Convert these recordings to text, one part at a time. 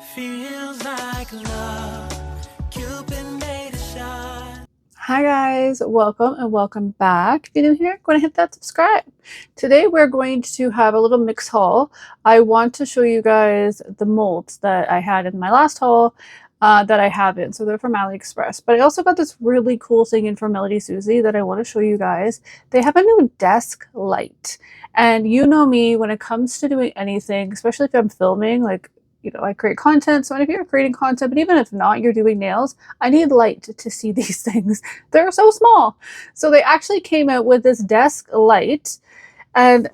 Feels like love. Cupid made a shot. Hi guys, welcome and welcome back. If you're new here, go ahead and hit that subscribe. Today we're going to have a little mix haul. I want to show you guys the molds that I had in my last haul that I haven't. So they're from AliExpress. But I also got this really cool thing in from MelodySusie that I want to show you guys. They have a new desk light. And you know me, when it comes to doing anything, especially if I'm filming, like, you know, I create content. So if you're creating content, but even if not, you're doing nails, I need light to see these things. They're so small. So they actually came out with this desk light, and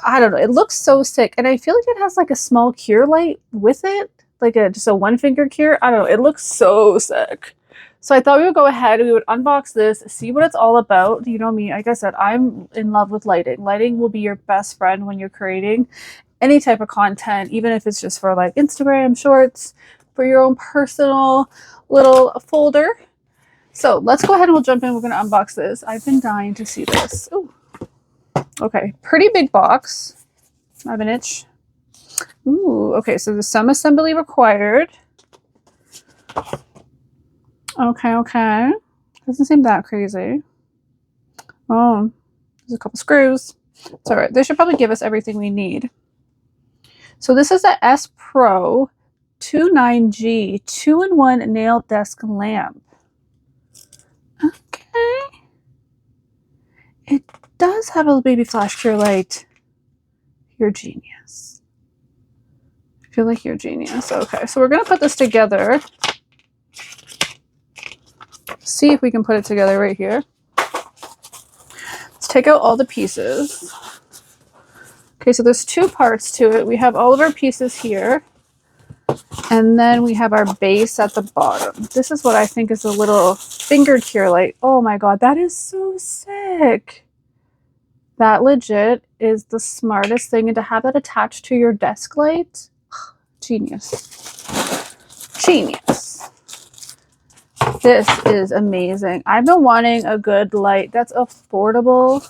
I don't know, it looks so sick. And I feel like it has like a small cure light with it, like just a one finger cure. I don't know, it looks so sick. So I thought we would go ahead, we would unbox this, see what it's all about. You know me, like I said, I'm in love with lighting. Lighting will be your best friend when you're creating any type of content, even if it's just for like Instagram shorts, for your own personal little folder. So let's go ahead and we'll jump in. We're going to unbox this. I've been dying to see this. Ooh. Okay, pretty big box. I have an itch. Ooh, okay, so there's some assembly required. Okay. Doesn't seem that crazy. Oh, there's a couple screws. It's all right. They should probably give us everything we need. So this is a S-Pro29G 2-in-1 nail desk lamp. Okay. It does have a baby flash cure light. You're genius. I feel like you're genius. Okay, so we're going to put this together. See if we can put it together right here. Let's take out all the pieces. Okay, so there's two parts to it. We have all of our pieces here. And then we have our base at the bottom. This is what I think is a little finger cure light. Oh my god, that is so sick. That legit is the smartest thing. And to have that attached to your desk light, genius. Genius. This is amazing. I've been wanting a good light that's affordable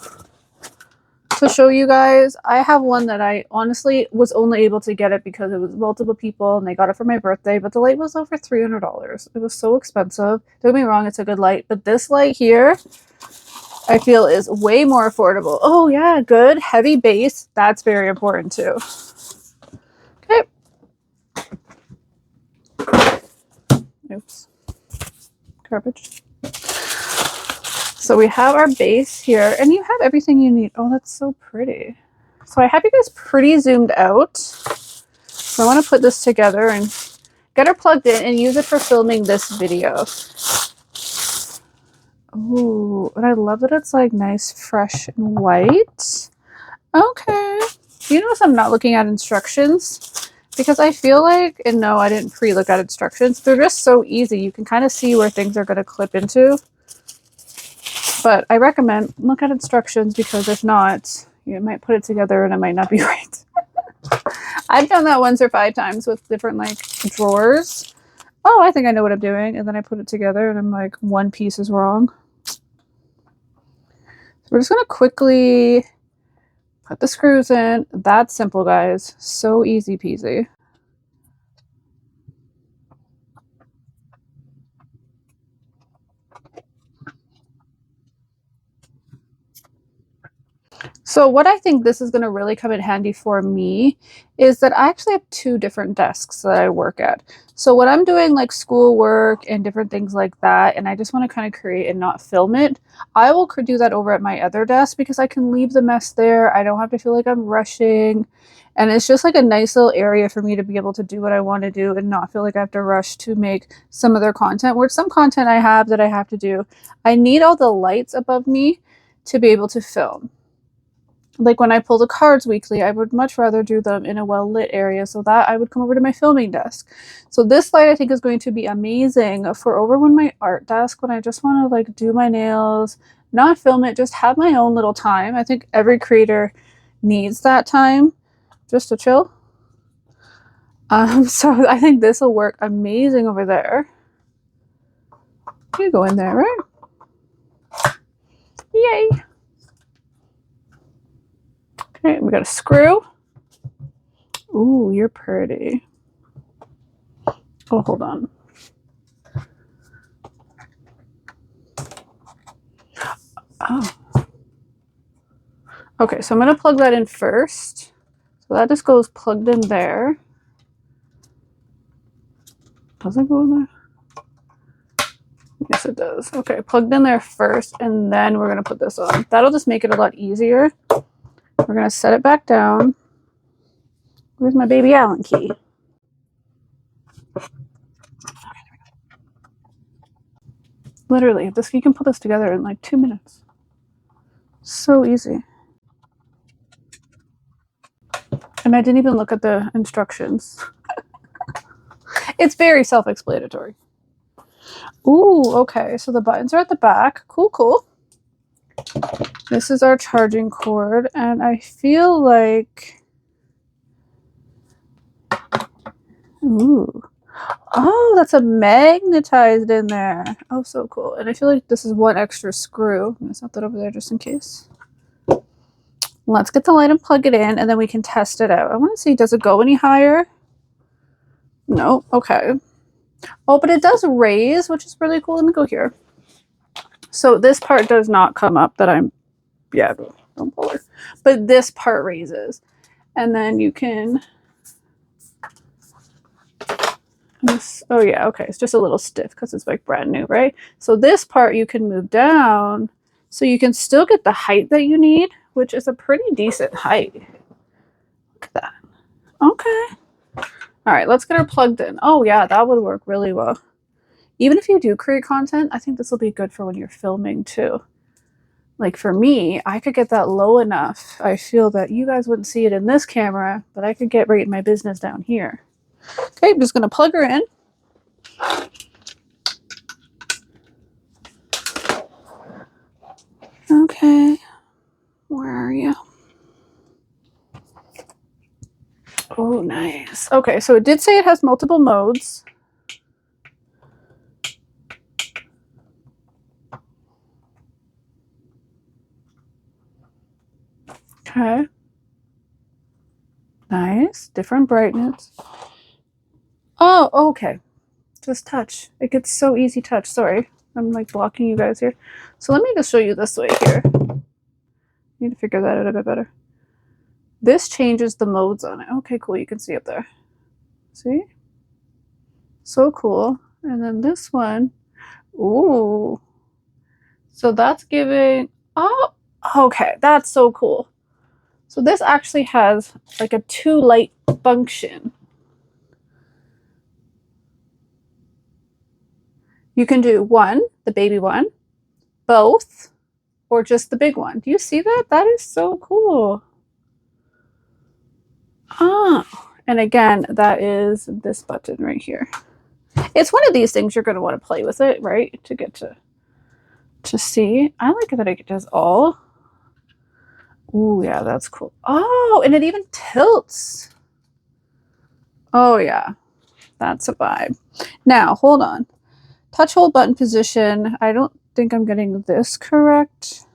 to show you guys. I have one that I honestly was only able to get it because it was multiple people and they got it for my birthday, but the light was over $300. It was so expensive. Don't get me wrong, it's a good light, but this light here I feel is way more affordable. Oh yeah, good heavy base. That's very important too. Okay. Oops. Garbage. So we have our base here, and you have everything you need. Oh, that's so pretty. So I have you guys pretty zoomed out. So I want to put this together and get her plugged in and use it for filming this video. Ooh, and I love that it's like nice, fresh, and white. Okay. You notice I'm not looking at instructions because I feel like, and no, I didn't pre-look at instructions. They're just so easy. You can kind of see where things are going to clip into. But I recommend look at instructions because if not, you might put it together and it might not be right. I've done that once or 5 times with different like drawers. Oh, I think I know what I'm doing. And then I put it together and I'm like, one piece is wrong. So we're just going to quickly put the screws in. That's simple, guys. So easy peasy. So what I think this is going to really come in handy for me is that I actually have 2 different desks that I work at. So when I'm doing like schoolwork and different things like that, and I just want to kind of create and not film it, I will do that over at my other desk because I can leave the mess there. I don't have to feel like I'm rushing. And it's just like a nice little area for me to be able to do what I want to do and not feel like I have to rush to make some other content. Where some content I have that I have to do, I need all the lights above me to be able to film. Like when I pull the cards weekly, I would much rather do them in a well-lit area so that I would come over to my filming desk. So this light I think is going to be amazing for over on my art desk when I just want to like do my nails, not film it, just have my own little time. I think every creator needs that time just to chill. So I think this will work amazing over there. You go in there, right? Yay! Okay, we got a screw. Ooh, you're pretty. Oh, hold on. Oh. Okay, so I'm going to plug that in first. So that just goes plugged in there. Does it go in there? Yes, it does. Okay, plugged in there first, and then we're going to put this on. That'll just make it a lot easier. We're going to set it back down. Where's my baby Allen key? Literally, this you can put this together in like 2 minutes. So easy. And I didn't even look at the instructions. It's very self-explanatory. Ooh, okay, so the buttons are at the back. Cool, cool. This is our charging cord, and I feel like... Ooh. Oh, that's a magnetized in there. Oh, so cool. And I feel like this is one extra screw. I'm going to set that over there just in case. Let's get the light and plug it in, and then we can test it out. I want to see, does it go any higher? No. Okay. Oh, but it does raise, which is really cool. Let me go here. So this part does not come up that I'm... Yeah, don't pull her. But this part raises. And then you can... Oh yeah, okay, it's just a little stiff because it's like brand new, right? So this part you can move down so you can still get the height that you need, which is a pretty decent height. Look at that. Okay. All right, let's get her plugged in. Oh yeah, that would work really well. Even if you do create content, I think this will be good for when you're filming too. Like for me, I could get that low enough. I feel that you guys wouldn't see it in this camera, but I could get right in my business down here. Okay, I'm just going to plug her in. Okay, where are you? Oh, nice. Okay, so it did say it has multiple modes. Okay. Nice, different brightness. Oh, okay. Just touch. It gets so easy touch. Sorry, I'm like blocking you guys here. So let me just show you this way here. Need to figure that out a bit better. This changes the modes on it. Okay, cool. You can see up there. See? So cool. And then this one. Ooh. So that's giving... Oh, okay. That's so cool. So this actually has like a 2 light function. You can do one, the baby one, both, or just the big one. Do you see that? That is so cool. Oh, and again, that is this button right here. It's one of these things you're going to want to play with it, right? To get to see. I like that it does all. Ooh, yeah, that's cool. Oh, and it even tilts. Oh, yeah. That's a vibe. Now, hold on. Touch hold button position. I don't think I'm getting this correct.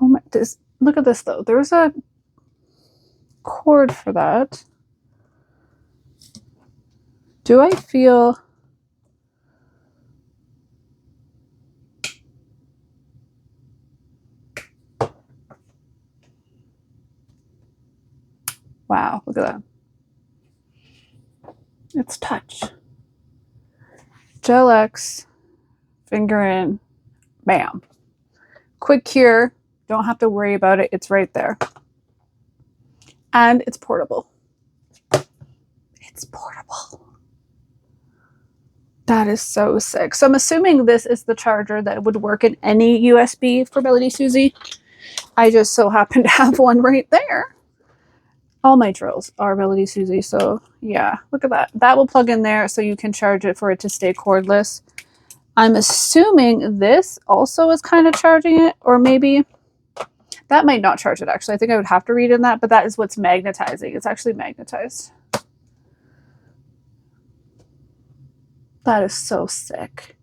Oh my, look at this though. There's a cord for that. Do I feel... Wow, look at that. It's touch. Gel X, finger in, bam. Quick cure, don't have to worry about it. It's right there. And it's portable. It's portable. That is so sick. So I'm assuming this is the charger that would work in any USB for MelodySusie. I just so happen to have one right there. All my drills are MelodySusie, so yeah, look at that. That will plug in there so you can charge it for it to stay cordless. I'm assuming this also is kind of charging it, or maybe that might not charge it actually. I think I would have to read in that, but that is what's magnetizing. It's actually magnetized. That is so sick.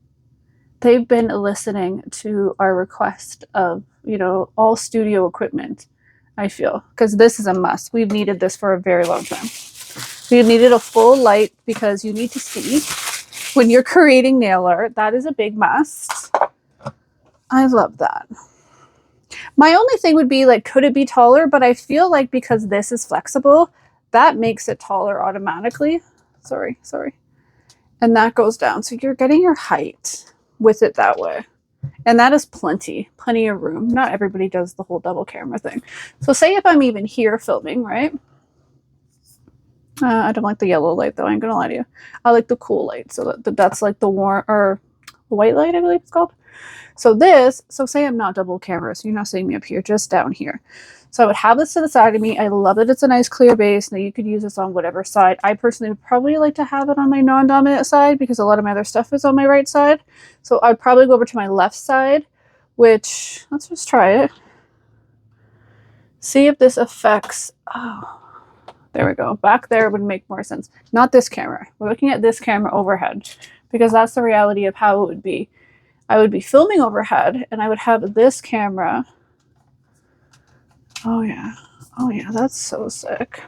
They've been listening to our request of, you know, all studio equipment. I feel, because this is a must. We've needed this for a very long time. So you needed a full light because you need to see when you're creating nail art. That is a big must. I love that. My only thing would be like, could it be taller? But I feel like because this is flexible, that makes it taller automatically. Sorry. And that goes down. So you're getting your height with it that way. And that is plenty of room. Not everybody does the whole double camera thing. So say if I'm even here filming, right? I don't like the yellow light though, I ain't gonna lie to you. I like the cool light. So that's like the warm, or the white light, I believe it's called. So say I'm not double camera, so you're not seeing me up here, just down here. So I would have this to the side of me. I love that it's a nice clear base. Now you could use this on whatever side. I personally would probably like to have it on my non-dominant side because a lot of my other stuff is on my right side. So I'd probably go over to my left side, which, let's just try it. See if this affects, oh, there we go. Back there would make more sense. Not this camera. We're looking at this camera overhead because that's the reality of how it would be. I would be filming overhead and I would have this camera. Oh yeah, that's so sick.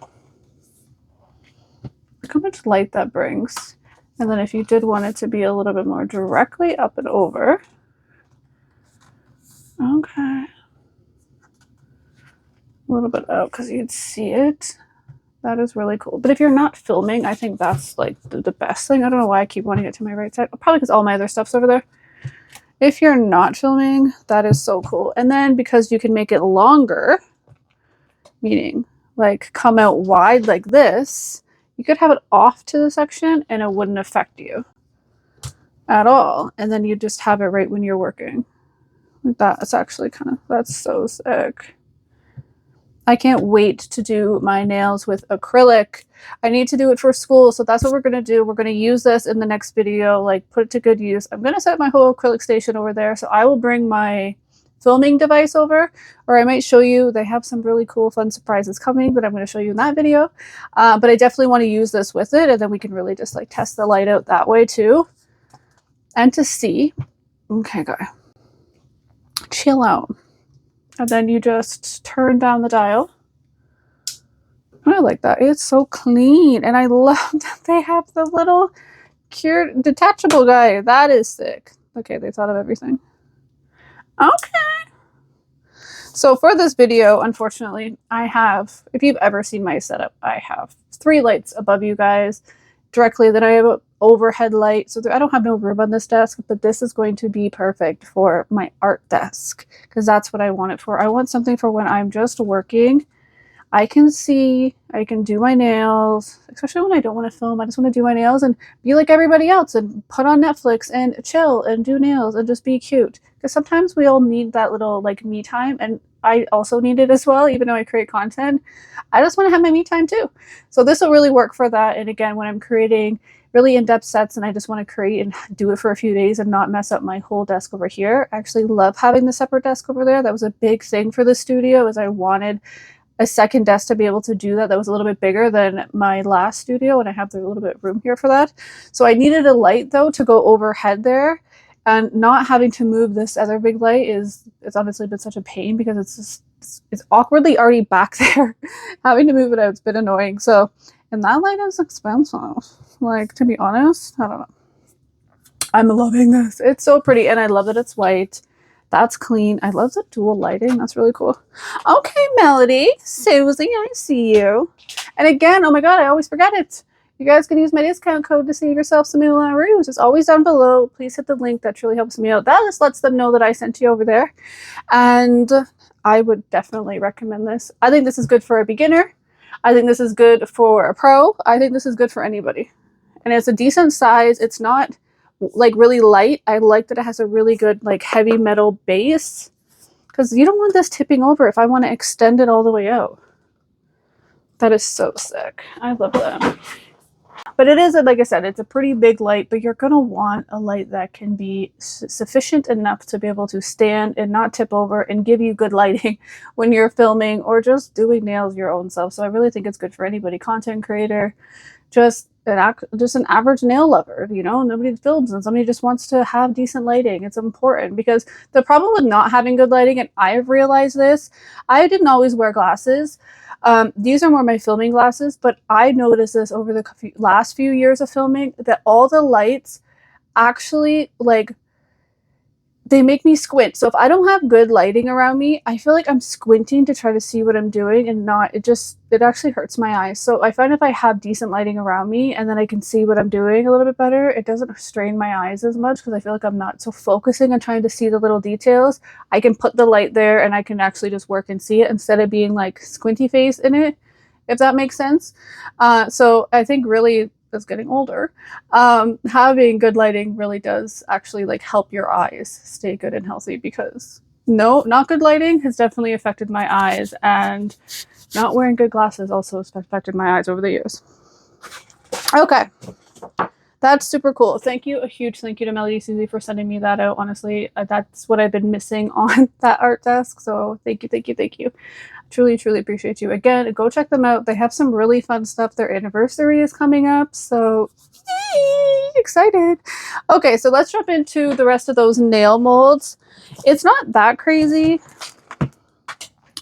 Look how much light that brings. And then if you did want it to be a little bit more directly up and over. Okay. A little bit out because you'd see it. That is really cool. But if you're not filming, I think that's like the best thing. I don't know why I keep wanting it to my right side. Probably because all my other stuff's over there. If you're not filming, that is so cool. And then because you can make it longer, meaning like come out wide like this, you could have it off to the section and it wouldn't affect you at all. And then you just have it right when you're working. That's actually that's so sick. I can't wait to do my nails with acrylic. I need to do it for school, so that's what we're going to do. We're going to use this in the next video, like put it to good use. I'm going to set my whole acrylic station over there, so I will bring my filming device over, or I might show you. They have some really cool fun surprises coming that I'm going to show you in that video. But I definitely want to use this with it, and then we can really just like test the light out that way too. And to see, okay, guy, chill out. And then you just turn down the dial. I like that. It's so clean. And I love that they have the little cute detachable guy. That is sick. Okay, they thought of everything. Okay. So for this video, unfortunately, I have, if you've ever seen my setup, I have 3 lights above you guys directly. Then I have an overhead light. So I don't have no room on this desk, but this is going to be perfect for my art desk because that's what I want it for. I want something for when I'm just working. I can see, I can do my nails, especially when I don't want to film. I just want to do my nails and be like everybody else and put on Netflix and chill and do nails and just be cute. Because sometimes we all need that little like me time, and I also need it as well, even though I create content. I just want to have my me time too. So this will really work for that. And again, when I'm creating really in-depth sets and I just want to create and do it for a few days and not mess up my whole desk over here, I actually love having the separate desk over there. That was a big thing for the studio, is I wanted a second desk to be able to do that. That was a little bit bigger than my last studio, and I have a little bit of room here for that. So I needed a light though to go overhead there, and not having to move this other big light it's honestly been such a pain because it's awkwardly already back there. Having to move it out, it's been annoying. So, and that light is expensive. Like, to be honest, I don't know. I'm loving this. It's so pretty, and I love that it's white. That's clean. I love the dual lighting. That's really cool. Okay, MelodySusie, I see you. And again, oh my god, I always forget it. You guys can use my discount code to save yourself some Moulin Rouge. It's always down below. Please hit the link. That truly helps me out. That just lets them know that I sent you over there. And I would definitely recommend this. I think this is good for a beginner. I think this is good for a pro. I think this is good for anybody. And it's a decent size. It's not like really light. I like that it has a really good like heavy metal base, because you don't want this tipping over if I want to extend it all the way out. That is so sick. I love that. But it is, like I said, it's a pretty big light, but you're going to want a light that can be sufficient enough to be able to stand and not tip over and give you good lighting when you're filming or just doing nails your own self. So I really think it's good for anybody, content creator, just just an average nail lover, you know, nobody films and somebody just wants to have decent lighting. It's important because the problem with not having good lighting, and I've realized this, I didn't always wear glasses. These are more my filming glasses, but I noticed this over the last few years of filming that all the lights actually like they make me squint. So if I don't have good lighting around me, I feel like I'm squinting to try to see what I'm doing and not, it actually hurts my eyes. So I find if I have decent lighting around me and then I can see what I'm doing a little bit better, it doesn't strain my eyes as much because I feel like I'm not so focusing on trying to see the little details. I can put the light there and I can actually just work and see it instead of being like squinty face in it, if that makes sense. So I think really, as getting older, having good lighting really does actually like help your eyes stay good and healthy, because no, not good lighting has definitely affected my eyes, and not wearing good glasses also has affected my eyes over the years. Okay, that's super cool. Thank you, a huge thank you to MelodySusie for sending me that out. Honestly, that's what I've been missing on that art desk, so thank you, thank you, thank you. Truly, truly appreciate you. Again, go check them out. They have some really fun stuff. Their anniversary is coming up, so yay, excited. Okay, so let's jump into the rest of those nail molds. It's not that crazy.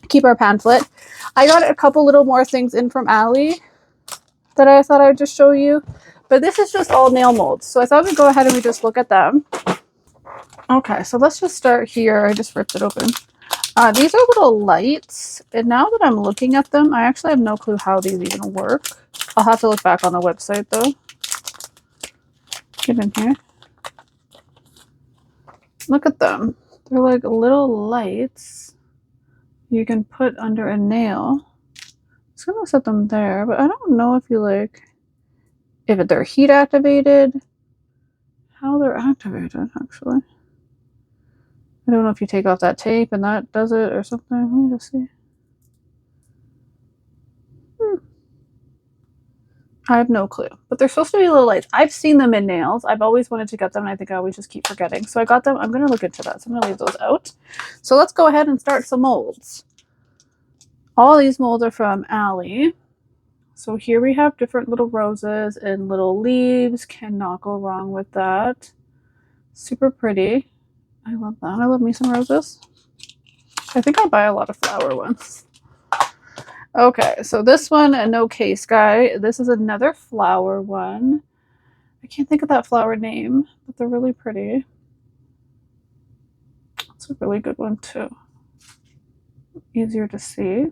Keep our pamphlet. I got a couple little more things in from Ali that I thought I'd just show you, but this is just all nail molds. So I thought we'd go ahead and we just look at them. Okay, so let's just start here. I just ripped it open. These are little lights, and now that I'm looking at them, I actually have no clue how these even work. I'll have to look back on the website though. Get in here. Look at them. They're like little lights you can put under a nail. I'm just gonna set them there, but I don't know if you like, if they're heat activated, how they're activated actually. I don't know if you take off that tape and that does it or something. Let me just see. I have no clue, but they're supposed to be little lights. I've seen them in nails. I've always wanted to get them, and I think I always just keep forgetting. So I got them. I'm going to look into that. So I'm going to leave those out. So let's go ahead and start some molds. All these molds are from Ali. So here we have different little roses and little leaves. Cannot go wrong with that. Super pretty. I love that. I love me some roses. I think I buy a lot of flower ones. Okay, so this one, no case guy. This is another flower one. I can't think of that flower name, but they're really pretty. It's a really good one too. Easier to see.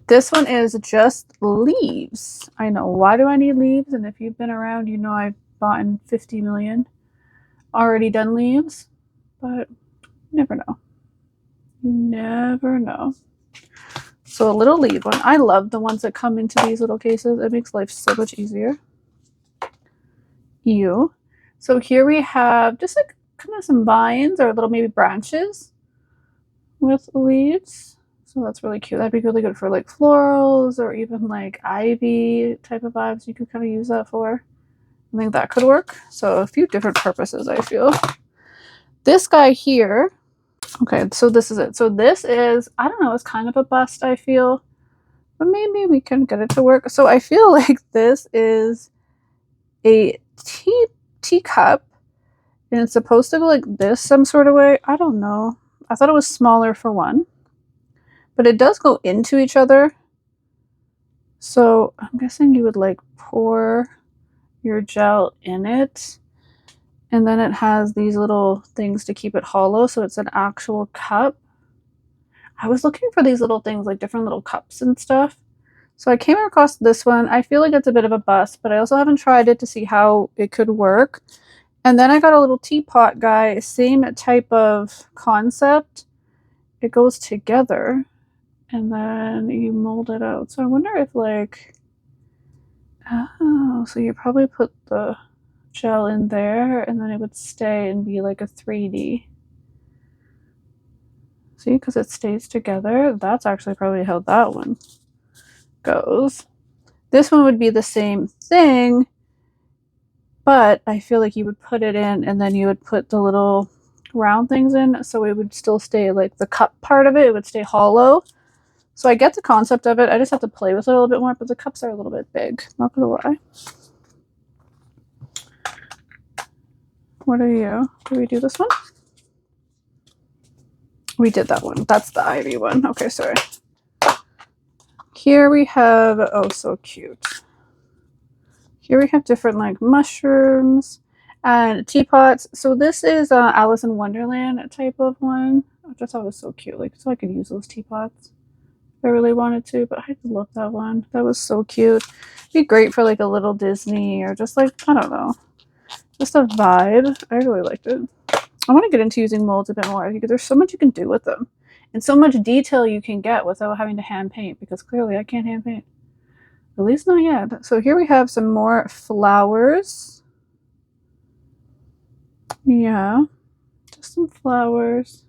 This one is just leaves. I know, why do I need leaves? And if you've been around, you know I've bought in 50 million already done leaves, but you never know. You never know. So a little leaf one. I love the ones that come into these little cases. It makes life so much easier. Ew. So here we have just like kind of some vines or little maybe branches with leaves. So that's really cute. That'd be really good for like florals or even like ivy type of vibes. You could kind of use that for. I think that could work. So a few different purposes, I feel. This guy here. Okay, so this is it. So this is, I don't know, it's kind of a bust, I feel. But maybe we can get it to work. So I feel like this is a teacup. And it's supposed to go like this some sort of way. I don't know. I thought it was smaller for one. But it does go into each other. So I'm guessing you would like pour your gel in it. And then it has these little things to keep it hollow, so it's an actual cup. I was looking for these little things, like different little cups and stuff. So I came across this one. I feel like it's a bit of a bust, but I also haven't tried it to see how it could work. And then I got a little teapot guy, same type of concept. It goes together, and then you mold it out. So I wonder if like, oh, so you probably put the gel in there and then it would stay and be like a 3D. See, because it stays together. That's actually probably how that one goes. This one would be the same thing, but I feel like you would put it in and then you would put the little round things in, so it would still stay like the cup part of it would stay hollow. So I get the concept of it. I just have to play with it a little bit more, but the cups are a little bit big. Not gonna lie. What are you? Do we do this one? We did that one. That's the Ivy one. Okay, sorry. Here we have, oh, so cute. Here we have different like mushrooms and teapots. So this is Alice in Wonderland type of one. I just thought it was so cute. Like, so I could use those teapots if I really wanted to, but I love that one. That was so cute. It'd be great for like a little Disney or just like, I don't know, just a vibe. I really liked it. I want to get into using molds a bit more because there's so much you can do with them and so much detail you can get without having to hand paint, because clearly I can't hand paint. At least not yet. So here we have some more flowers. Yeah, just some flowers.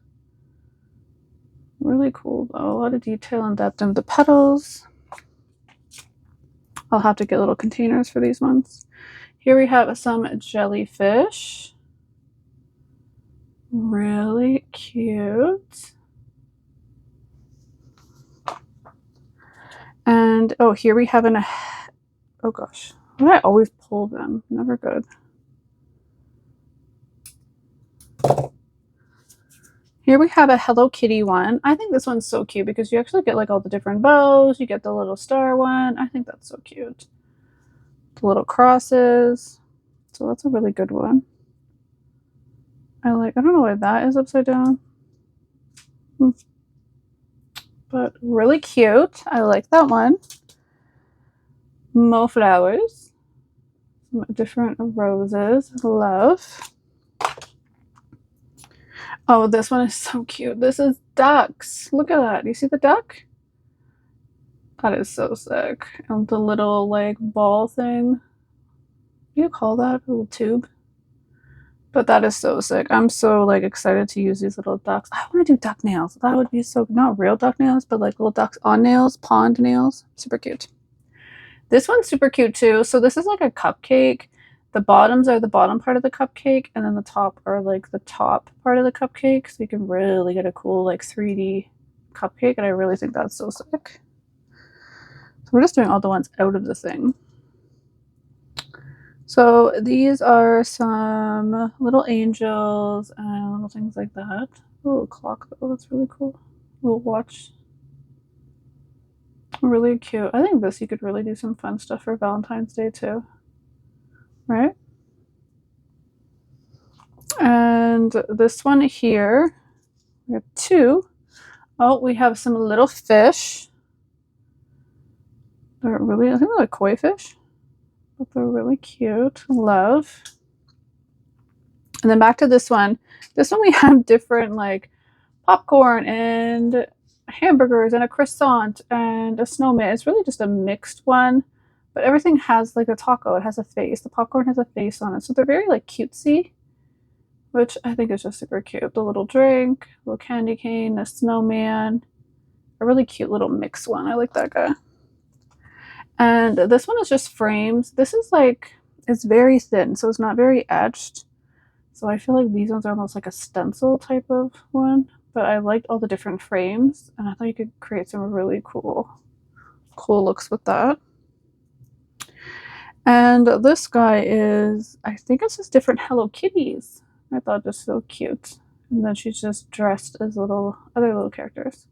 Really cool though. A lot of detail and depth in the petals. I'll have to get little containers for these ones. Here we have some jellyfish. Really cute. And oh, here we have oh gosh, why do I always pull them? Never good. Here we have a Hello Kitty one. I think this one's so cute because you actually get like all the different bows. You get the little star one. I think that's so cute. The little crosses. So that's a really good one. I don't know why that is upside down. But really cute. I like that one. More flowers. Some different roses. Love. Oh, this one is so cute. This is ducks. Look at that. Do you see the duck? That is so sick. And the little like ball thing. What do you call that? A little tube. But that is so sick. I'm so like excited to use these little ducks. I want to do duck nails. That would be so, not real duck nails, but like little ducks on nails, pond nails. Super cute. This one's super cute too. So this is like a cupcake. The bottoms are the bottom part of the cupcake, and then the top are like the top part of the cupcake. So you can really get a cool like 3D cupcake, and I really think that's so sick. So we're just doing all the ones out of the thing. So these are some little angels and little things like that. A little clock though, that's really cool. A little watch. Really cute. I think this you could really do some fun stuff for Valentine's Day too. Right? And this one here, we have two. Oh, we have some little fish. They're really, I think they're like koi fish. But they're really cute. Love. And then back to this one. This one we have different like popcorn and hamburgers and a croissant and a snowman. It's really just a mixed one, but everything has like a taco. It has a face. The popcorn has a face on it. So they're very like cutesy, which I think is just super cute. The little drink, little candy cane, the snowman. A really cute little mixed one. I like that guy. And this one is just frames. This is like, it's very thin, so it's not very etched. So I feel like these ones are almost like a stencil type of one. But I liked all the different frames, and I thought you could create some really cool looks with that. And this guy is, I think it's just different Hello Kitties. I thought this was so cute. And then she's just dressed as other little characters,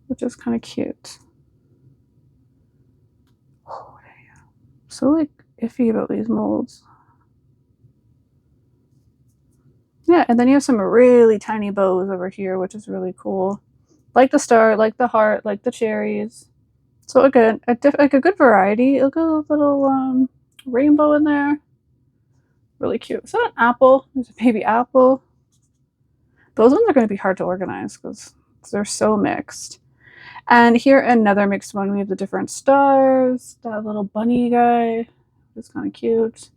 which is kind of cute. Oh, yeah. So like iffy about these molds. Yeah, and then you have some really tiny bows over here, which is really cool. Like the star, like the heart, like the cherries. So again, like a good variety. Look at a little rainbow in there. Really cute. Is that an apple? There's a baby apple. Those ones are going to be hard to organize because they're so mixed. And here another mixed one. We have the different stars. That little bunny guy. It's kind of cute.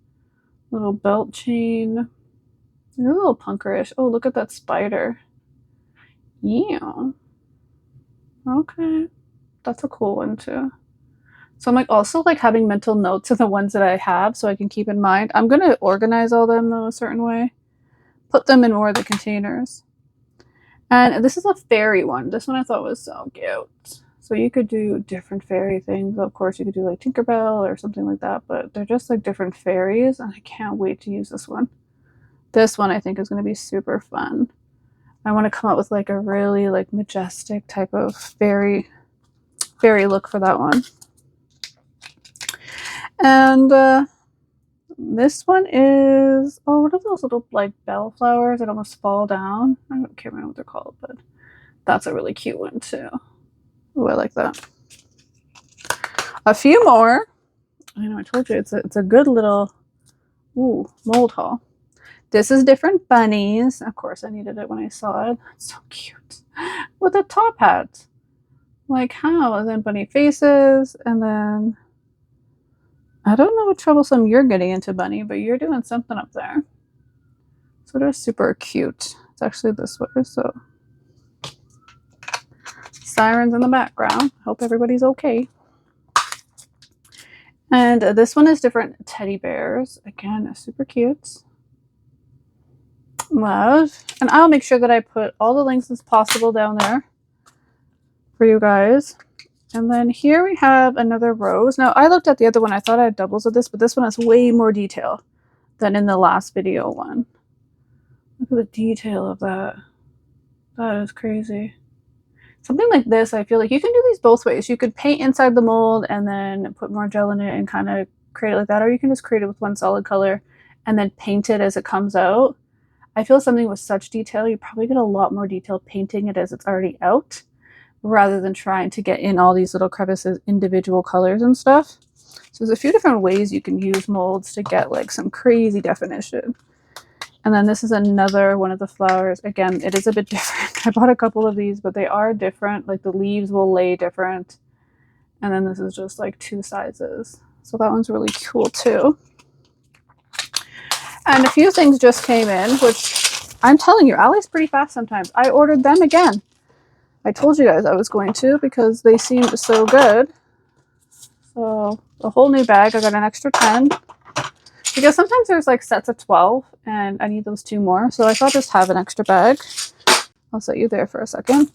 Little belt chain. A little punkerish. Oh, look at that spider. Yeah. Okay. That's a cool one too. So I'm like also like having mental notes of the ones that I have so I can keep in mind. I'm going to organize all them though a certain way. Put them in more of the containers. And this is a fairy one. This one I thought was so cute. So you could do different fairy things. Of course, you could do like Tinkerbell or something like that, but they're just like different fairies, and I can't wait to use this one. This one I think is going to be super fun. I want to come up with like a really like majestic type of fairy look for that one. And this one is, oh, what are those little like bellflowers that almost fall down? I can't remember what they're called, but that's a really cute one too. Oh, I like that. A few more. I know I told you it's a good little mold haul. This is different bunnies. Of course, I needed it when I saw it. It's so cute. With a top hat. Like how? And then bunny faces, and then I don't know what troublesome you're getting into, bunny, but you're doing something up there. So they're super cute. It's actually this way, so sirens in the background. Hope everybody's okay. And this one is different teddy bears. Again, super cute. Love. And I'll make sure that I put all the links as possible down there for you guys. And then here we have another rose. Now, I looked at the other one. I thought I had doubles of this, but this one has way more detail than in the last video one. Look at the detail of that. That is crazy. Something like this, I feel like you can do these both ways. You could paint inside the mold and then put more gel in it and kind of create it like that, or you can just create it with one solid color and then paint it as it comes out. I feel something with such detail, you probably get a lot more detail painting it as it's already out, rather than trying to get in all these little crevices, individual colors and stuff. So there's a few different ways you can use molds to get like some crazy definition. And then this is another one of the flowers. Again, it is a bit different. I bought a couple of these, but they are different. Like the leaves will lay different. And then this is just like 2 sizes. So that one's really cool too. And a few things just came in, which I'm telling you, Ali's pretty fast sometimes. I ordered them again. I told you guys I was going to because they seemed so good. So a whole new bag. I got an extra 10. Because sometimes there's like sets of 12 and I need those 2 more. So I thought just have an extra bag. I'll set you there for a second.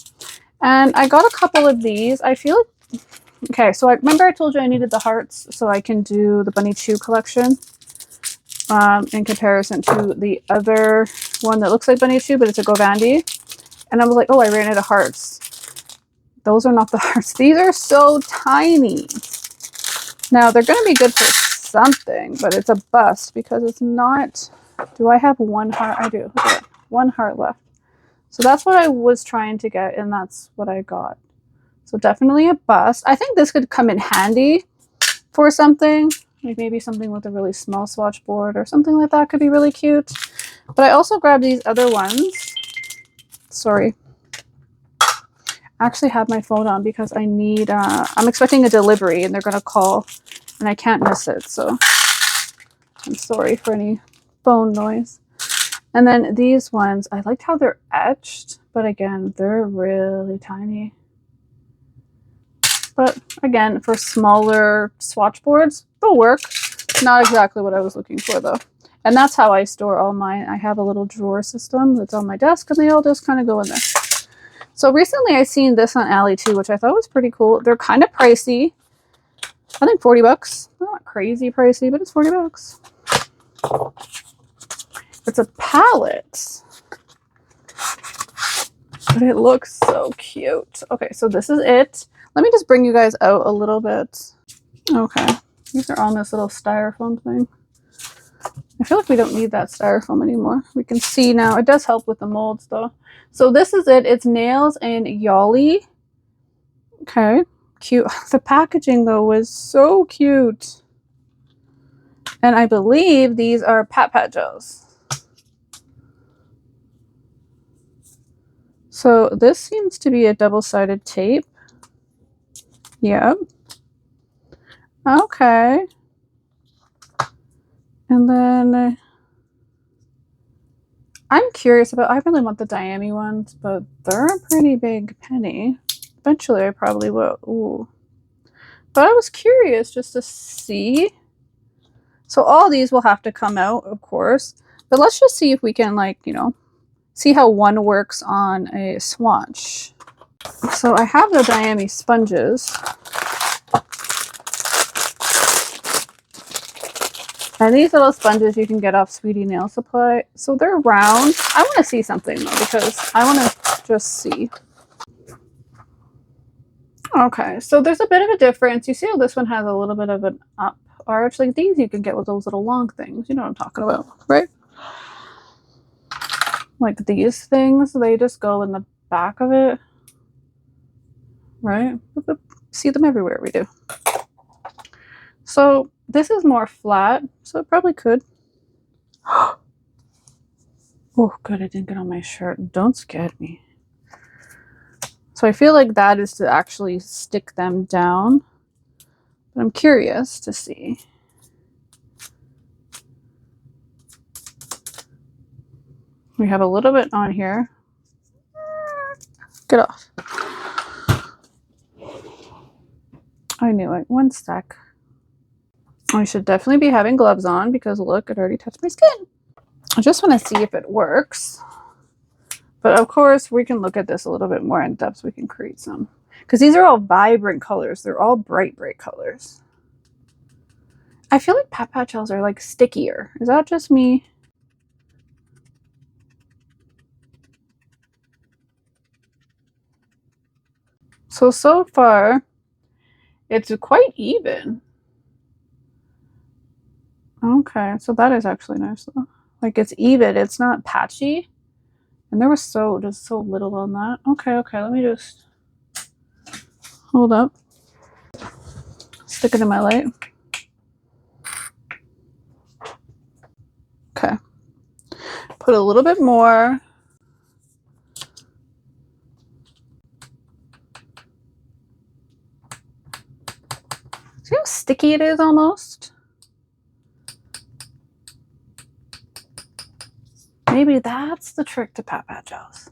And I got a couple of these. I feel like, okay, so I remember I told you I needed the hearts so I can do the Bunny Chew collection. In comparison to the other one that looks like Bunny Chew, but it's a Govandi. And I was like, oh, I ran out of hearts. Those are not the hearts. These are so tiny. Now, they're going to be good for something, but it's a bust because it's not... Do I have 1 heart? I do. Look at it. 1 heart left. So that's what I was trying to get, and that's what I got. So definitely a bust. I think this could come in handy for something. Like maybe something with a really small swatch board or something like that could be really cute. But I also grabbed these other ones. Sorry. I actually have my phone on because I need... I'm expecting a delivery, and they're going to call, and I can't miss it. So I'm sorry for any phone noise. And then these ones, I liked how they're etched, but again, they're really tiny. But again, for smaller swatch boards, they'll work. Not exactly what I was looking for though. And that's how I store all mine. I have a little drawer system that's on my desk and they all just kind of go in there. So recently I seen this on Ali too, which I thought was pretty cool. They're kind of pricey. I think 40 bucks. Not crazy pricey, but it's 40 bucks. It's a palette. But it looks so cute. Okay, so this is it. Let me just bring you guys out a little bit. Okay, these are on this little styrofoam thing. I feel like we don't need that styrofoam anymore. We can see now. It does help with the molds though. So this is it. It's nails and Yali. Okay, cute. The packaging though was so cute. And I believe these are Pat Pat gels. So this seems to be a double-sided tape. Yep. Okay. And then I'm curious about, I really want the Diami ones, but they're a pretty big penny. Eventually I probably will. Ooh. But I was curious just to see. So all these will have to come out, of course. But let's just see if we can, like, you know, see how one works on a swatch. So I have the Diami sponges. And these little sponges you can get off Sweetie Nail Supply. So they're round. I want to see something though, because I want to just see. Okay, so there's a bit of a difference. You see how this one has a little bit of an up arch? Like these you can get with those little long things. You know what I'm talking about, right? Like these things, they just go in the back of it, right? See them everywhere, we do. So this is more flat, so it probably could. Oh, good, I didn't get on my shirt. Don't scare me. So I feel like that is to actually stick them down. But I'm curious to see. We have a little bit on here. Get off. I knew it. One sec. I should definitely be having gloves on because look, it already touched my skin. I just want to see if it works. But of course, we can look at this a little bit more in depth. We can create some. Because these are all vibrant colors. They're all bright, bright colors. I feel like Pat Pat gels are like stickier. Is that just me? So far, it's quite even. Okay, so that is actually nice though. Like it's even, it's not patchy. And there was just so little on that. Okay, let me just hold up. Stick it in my light. Okay. Put a little bit more. See how sticky it is almost? Maybe that's the trick to Pat Pat gels.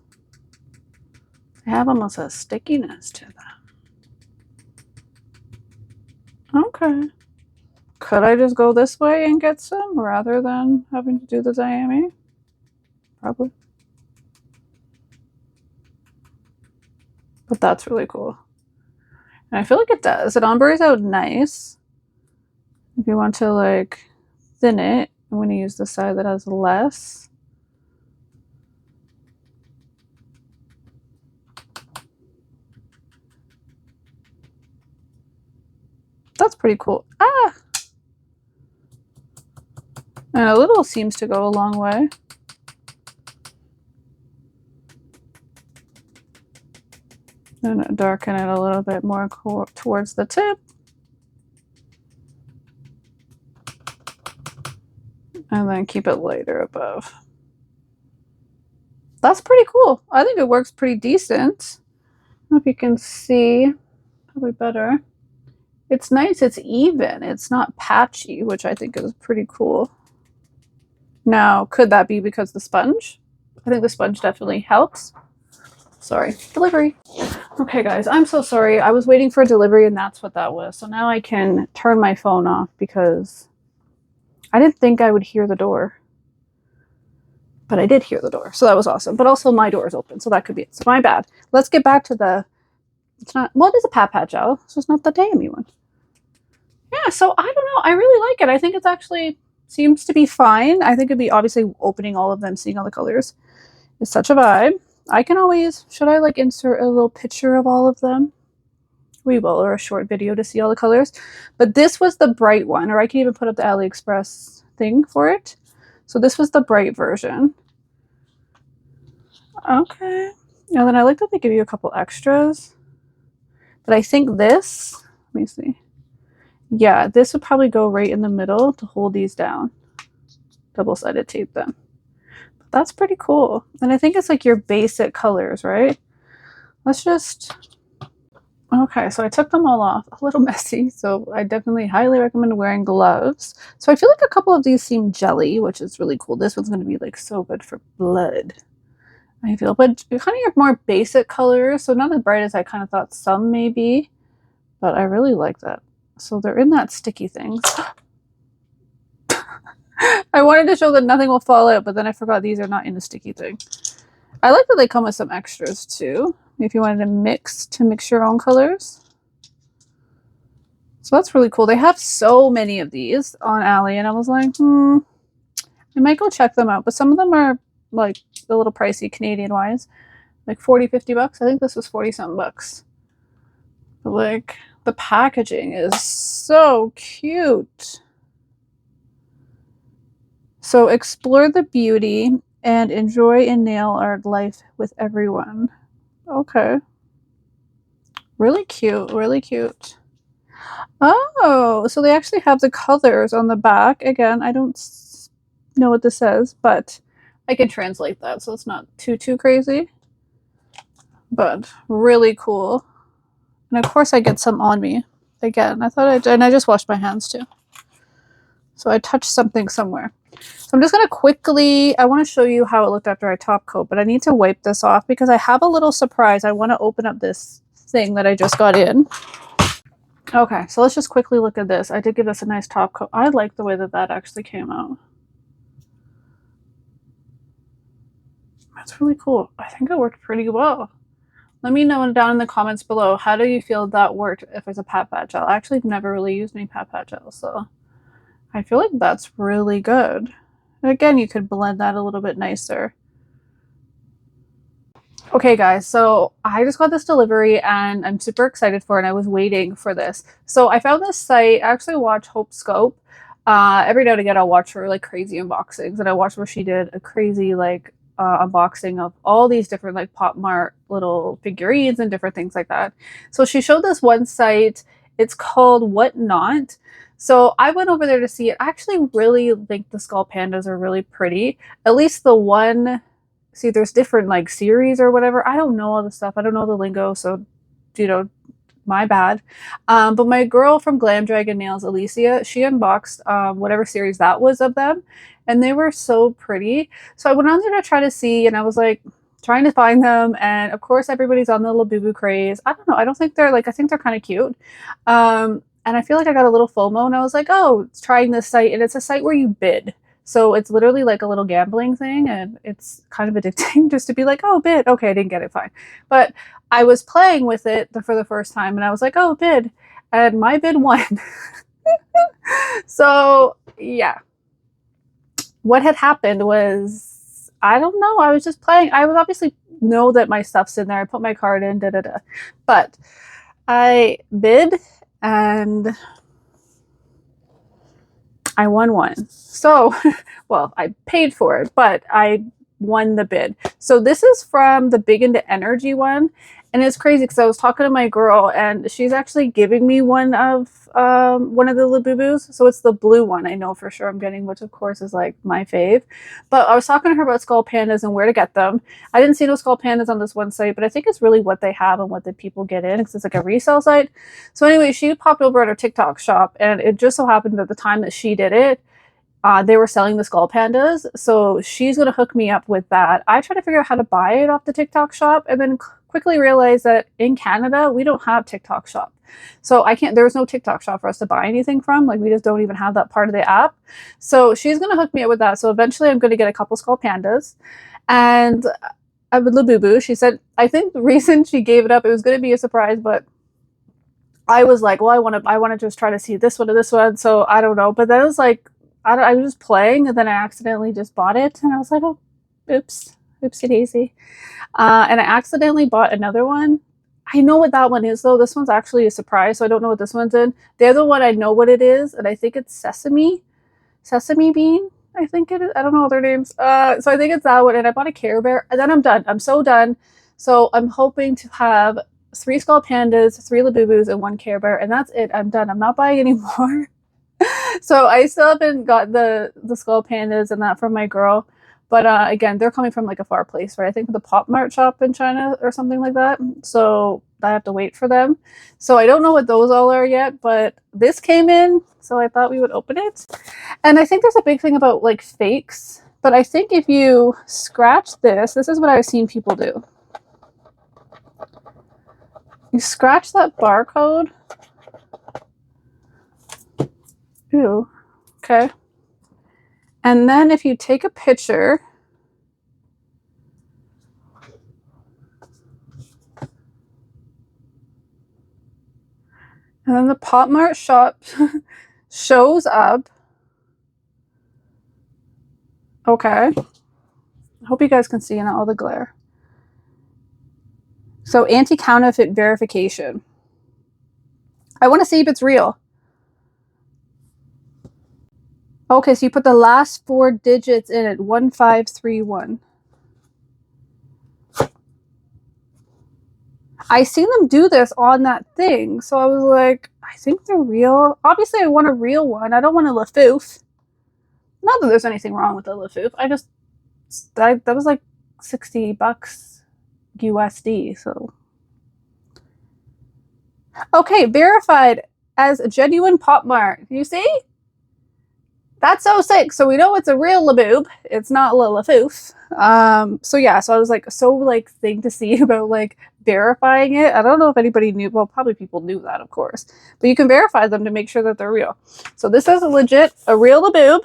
They have almost a stickiness to them. Okay. Could I just go this way and get some rather than having to do the Diami? Probably. But that's really cool. And I feel like it does. It ombres out nice. If you want to like thin it, I'm going to use the side that has less. That's pretty cool. Ah! And a little seems to go a long way. And darken it a little bit more towards the tip. And then keep it lighter above. That's pretty cool. I think it works pretty decent. I don't know if you can see, probably better. It's nice, it's even, it's not patchy, which I think is pretty cool. Now, could that be because the sponge? I think the sponge definitely helps. Sorry, delivery. Okay guys, I'm so sorry. I was waiting for a delivery and that's what that was. So now I can turn my phone off because I didn't think I would hear the door. But I did hear the door, so that was awesome. But also my door is open, so that could be it. So my bad. Let's get back to the, it's not, well, it is a Pat Pat gel. It's just not the Diami one. Yeah, so I don't know. I really like it. I think it's actually seems to be fine. I think it'd be obviously opening all of them, seeing all the colors is such a vibe. I can always, should I like insert a little picture of all of them? We will, or a short video to see all the colors. But this was the bright one, or I can even put up the AliExpress thing for it. So this was the bright version. Okay. And then I like that they give you a couple extras. But I think this, let me see. Yeah, this would probably go right in the middle to hold these down. Double-sided tape them. But that's pretty cool. And I think it's like your basic colors, right? Let's just... Okay, so I took them all off. A little messy, so I definitely highly recommend wearing gloves. So I feel like a couple of these seem jelly, which is really cool. This one's going to be like so good for blood, I feel. But kind of your more basic colors, so not as bright as I kind of thought some may be. But I really like that. So they're in that sticky thing. I wanted to show that nothing will fall out, but then I forgot these are not in the sticky thing. I like that they come with some extras too. if you wanted to mix your own colors. So that's really cool. They have so many of these on Ali, and I was like, I might go check them out. But some of them are like a little pricey Canadian wise, like 40, 50 bucks. I think this was 40 something bucks. But like the packaging is so cute. So explore the beauty and enjoy and nail art life with everyone. Okay. Really cute, really cute. Oh, so they actually have the colors on the back. Again, I don't know what this says, but I can translate that, so it's not too crazy. But really cool. And of course I get some on me. Again, and I just washed my hands too. So I touched something somewhere. So I'm just going to quickly, I want to show you how it looked after I top coat, but I need to wipe this off because I have a little surprise. I want to open up this thing that I just got in. Okay, so let's just quickly look at this. I did give this a nice top coat. I like the way that that actually came out. That's really cool. I think it worked pretty well. Let me know down in the comments below, how do you feel that worked if it's a pat gel? I actually never really used any pat gel, so I feel like that's really good. And again, you could blend that a little bit nicer. Okay guys, so I just got this delivery and I'm super excited for it, and I was waiting for this. So I found this site. I actually watch Hope Scope. Every now and again I'll watch her like crazy unboxings, and I watched where she did a crazy like unboxing of all these different like Pop Mart little figurines and different things like that. So she showed this one site. It's called Whatnot. So I went over there to see it. I actually really think the skull pandas are really pretty. At least the one. See, there's different like series or whatever. I don't know all the stuff. I don't know the lingo, so you know, my bad. But my girl from Glam Dragon Nails, Alicia, she unboxed whatever series that was of them, and they were so pretty. So I went on there to try to see, and I was like trying to find them, and of course everybody's on the Labubu craze. I don't know. I don't think they're like. I think they're kind of cute. And I feel like I got a little FOMO, and I was like, oh, it's trying this site, and it's a site where you bid. So it's literally like a little gambling thing, and it's kind of addicting just to be like, oh, bid. Okay, I didn't get it, fine. But I was playing with it for the first time, and I was like, oh, bid. And my bid won. So, yeah. What had happened was, I don't know, I was just playing. I was obviously know that my stuff's in there. I put my card in, da-da-da. But I bid, and I won one. So, well, I paid for it, but I won the bid. So this is from the Big Into Energy one. And it's crazy because I was talking to my girl, and she's actually giving me one of the Labubus. So it's the blue one, I know for sure I'm getting, which of course is like my fave. But I was talking to her about skull pandas and where to get them. I didn't see no skull pandas on this one site, but I think it's really what they have and what the people get in, because it's like a resale site. So anyway, she popped over at her TikTok shop, and it just so happened at the time that she did it, they were selling the skull pandas. So she's going to hook me up with that. I tried to figure out how to buy it off the TikTok shop, and then quickly realized that in Canada, we don't have TikTok shop. So there's no TikTok shop for us to buy anything from. Like, we just don't even have that part of the app. So she's going to hook me up with that. So eventually I'm going to get a couple skull pandas. And with Labubu, she said, I think the reason she gave it up, it was going to be a surprise, but I was like, well, I want to just try to see this one or this one. So I don't know. But then it was like, I was just playing, and then I accidentally just bought it, and I was like, oh, oops, oopsie daisy. And I accidentally bought another one. I know what that one is, though. This one's actually a surprise, so I don't know what this one's in. The other one, I know what it is, and I think it's sesame bean, I think it is. I don't know their names. So I think it's that one, and I bought a Care Bear, and then I'm done. I'm so done. So I'm hoping to have 3 skull pandas, 3 Labubus, and 1 Care Bear, and that's it. I'm done. I'm not buying any more. So I still haven't got the skull pandas and that from my girl. But again, they're coming from like a far place, right? I think the Pop Mart shop in China or something like that. So I have to wait for them. So I don't know what those all are yet, but this came in, so I thought we would open it. And I think there's a big thing about like fakes, but I think if you scratch this is what I've seen people do. You scratch that barcode. Ew. Okay. And then if you take a picture, And then the Pop Mart shop shows up. Okay. I hope you guys can see in all the glare. So anti-counterfeit verification. I want to see if it's real. Okay, so you put the last 4 digits in it, 1531. I seen them do this on that thing, so I was like, I think they're real. Obviously, I want a real one. I don't want a Lafoof. Not that there's anything wrong with the Lafoof. I just, that was like $60 USD, so. Okay, verified as a genuine Pop Mart. You see? That's so sick. So we know it's a real Labubu. It's not Lafoof. So yeah, so I was like, so like thing to see about like verifying it. I don't know if anybody knew. Well, probably people knew that, of course. But you can verify them to make sure that they're real. So this is a real Labubu.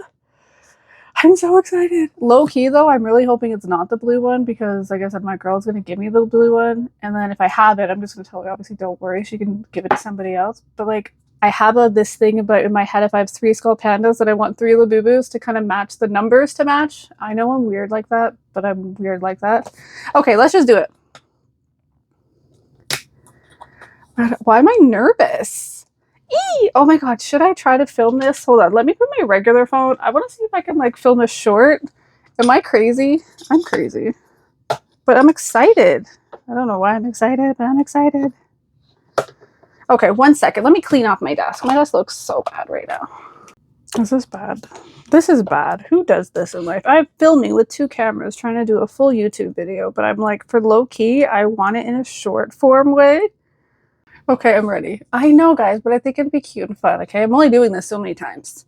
I'm so excited. Low key though, I'm really hoping it's not the blue one because like I said, my girl's gonna give me the blue one. And then if I have it, I'm just gonna tell her, obviously don't worry, she can give it to somebody else. But like I have this thing about in my head, if I have 3 skull pandas, that I want 3 Labubus to kind of match the numbers to match. I know I'm weird like that, but I'm weird like that. Okay, let's just do it. Why am I nervous? Eee! Oh my god, should I try to film this? Hold on, let me put my regular phone. I want to see if I can like film a short. Am I crazy? I'm crazy. But I'm excited. I don't know why I'm excited, but I'm excited. Okay, 1 second. Let me clean off my desk. My desk looks so bad right now. Is this bad? This is bad. Who does this in life? I'm filming with 2 cameras trying to do a full YouTube video, but I'm like, for low key, I want it in a short form way. Okay, I'm ready. I know, guys, but I think it'd be cute and fun, okay? I'm only doing this so many times.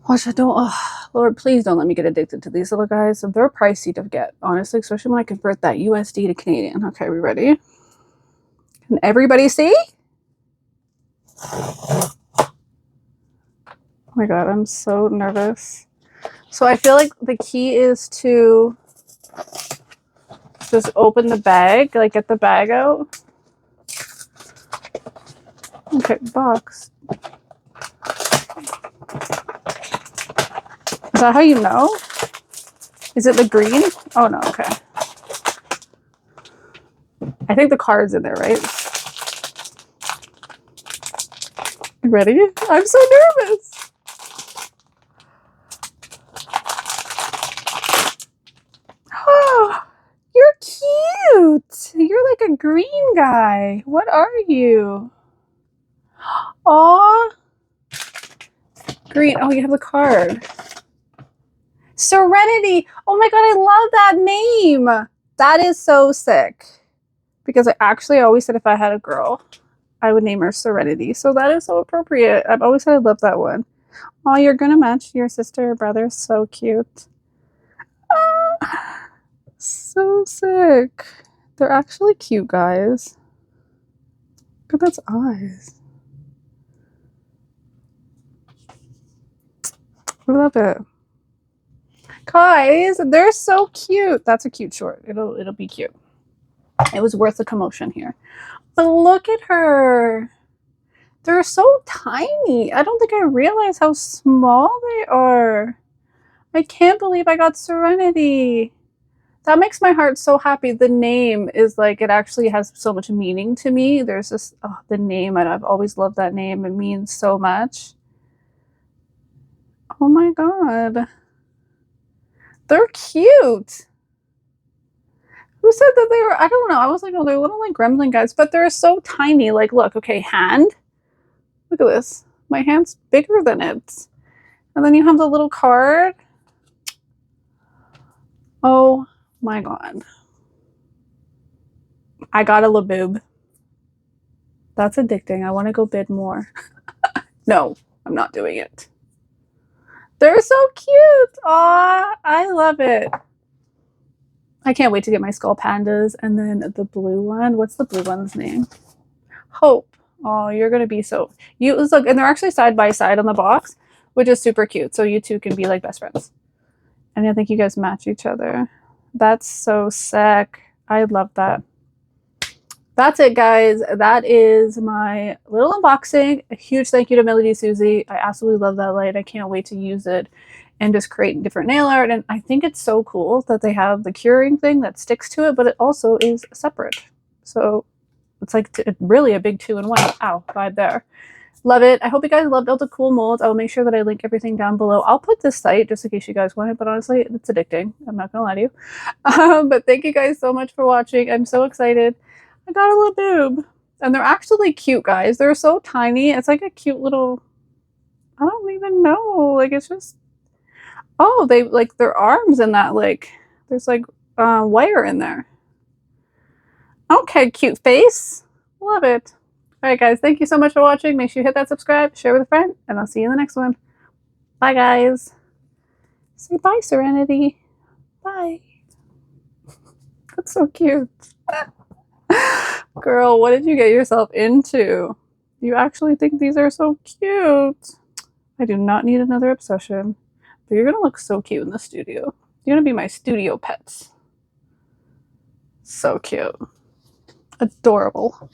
Watch, I don't, oh, Lord, please don't let me get addicted to these little guys. They're pricey to get, honestly, especially when I convert that USD to Canadian. Okay, we ready? Can everybody see? Oh my god, I'm so nervous. So I feel like the key is to just open the bag, like get the bag out. Okay, box. Is that how you know? Is it the green? Oh no, okay. I think the card's in there, right? You ready? I'm so nervous. Oh, you're cute. You're like a green guy. What are you? Aw. Green. Oh, you have the card. Serenity. Oh my god, I love that name. That is so sick. Because I actually always said if I had a girl, I would name her Serenity. So that is so appropriate. I've always said I love that one. Oh, you're gonna match your sister or brother. So cute. Ah, so sick. They're actually cute, guys. Look at those eyes. I love it. Guys, they're so cute. That's a cute short. It'll be cute. It was worth the commotion here. But look at her. They're so tiny. I don't think I realized how small they are. I can't believe I got Serenity. That makes my heart so happy. The name is like, it actually has so much meaning to me. There's this, oh, the name, and I've always loved that name. It means so much. Oh my god. They're cute. Who said that they were, I don't know. I was like, oh, they're little like gremlin guys, but they're so tiny. Like, look, okay, hand. Look at this. My hand's bigger than it. And then you have the little card. Oh my god. I got a Labubu. That's addicting. I want to go bid more. No, I'm not doing it. They're so cute. Aw, I love it. I can't wait to get my skull pandas. And then the blue one. What's the blue one's name? Hope. Oh, you're going to be so... You look, and they're actually side by side on the box, which is super cute. So you two can be like best friends. And I think you guys match each other. That's so sick. I love that. that's it, guys. That is my little unboxing. A huge thank you to MelodySusie. I absolutely love that light. I can't wait to use it and just create different nail art. And I think it's so cool that they have the curing thing that sticks to it, but it also is separate. So it's like really a big 2-in-1. Ow, vibe there. Love it. I hope you guys loved all the cool molds. I'll make sure that I link everything down below. I'll put this site just in case you guys want it, but honestly, it's addicting. I'm not going to lie to you. But thank you guys so much for watching. I'm so excited. I got a little boob. And they're actually cute, guys. They're so tiny. It's like a cute little, I don't even know. Like, it's just, oh, they, like, their arms in that, like, there's, like, wire in there. Okay, cute face. Love it. All right, guys. Thank you so much for watching. Make sure you hit that subscribe, share with a friend, and I'll see you in the next one. Bye, guys. Say bye, Serenity. Bye. That's so cute. Girl, what did you get yourself into? You actually think these are so cute. I do not need another obsession. But you're going to look so cute in the studio. You're going to be my studio pets. So cute. Adorable.